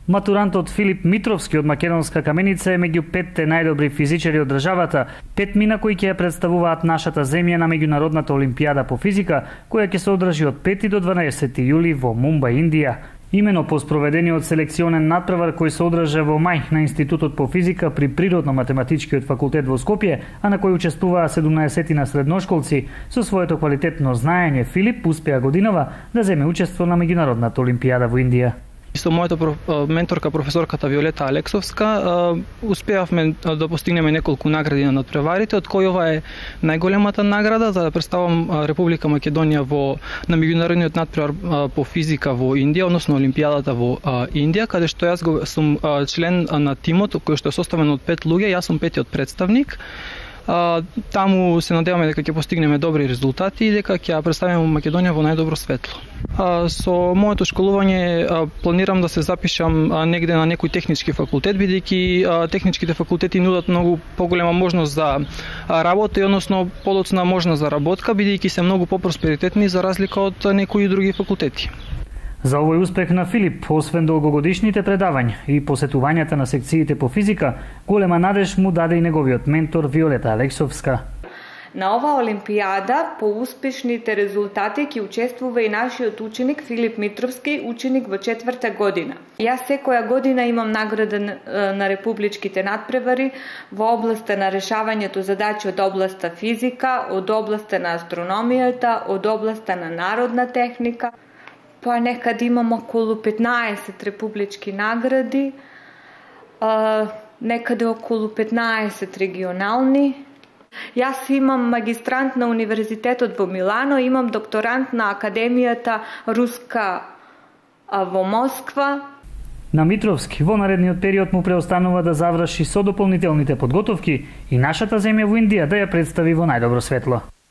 Матурантот Филип Митровски од Македонска Каменица е меѓу 5 најдобри физичари од државата, 5 мина кои ќе ја представуваат нашата земја на меѓународната олимпијада по физика, која ќе се одржи од 5 до 12 јули во Мумбај, Индија. Имено по спроведениот селекционен надпревар кој се одржа во мај на Институтот по физика при Природно-математичкиот факултет во Скопје, а на кој учествуваа 17 средношколци, со своето квалитетно знаење Филип успеа годинава да земе учество на меѓународната олимпијада во Индија. Со мојата менторка, професорката Виолета Алексовска, успеавме да постигнеме неколку награди на надпреварите, од кој ова е најголемата награда за да представам Република Македонија на меѓународниот надпревар по физика во Индија, односно Олимпијадата во Индија, каде што јас сум член на тимот кој што е составен од 5 луѓе, јас сум петиот представник. Таму се надеваме дека ќе постигнеме добри резултати и дека ќе ја представиме Македонија во најдобро светло. Со моето школување планирам да се запишам негде на некој технички факултет, бидејќи техничките факултети нудат многу поголема можност за работа и односно подоцна можност за работка, бидејќи се многу попросперитетни за разлика од некои други факултети. За овој успех на Филип, освен долгогодишните предавања и посетувањата на секциите по физика, голема надеж му даде и неговиот ментор Виолета Алексовска. На оваа олимпијада по успешните резултати ќе учествува и нашиот ученик Филип Митровски, ученик во 4-та година. Јас секоја година имам награда на републичките надпревари во областа на решавањето задачи од областа физика, од областа на астрономијата, од областа на народна техника. Па некад имам околу 15 републички награди, некаде околу 15 регионални. Јас имам магистрант на Универзитетот во Милано, имам докторант на Академијата Руска во Москва. На Митровски во наредниот период му преостанува да заврши со дополнителните подготовки и нашата земја во Индија да ја представи во најдобро светло.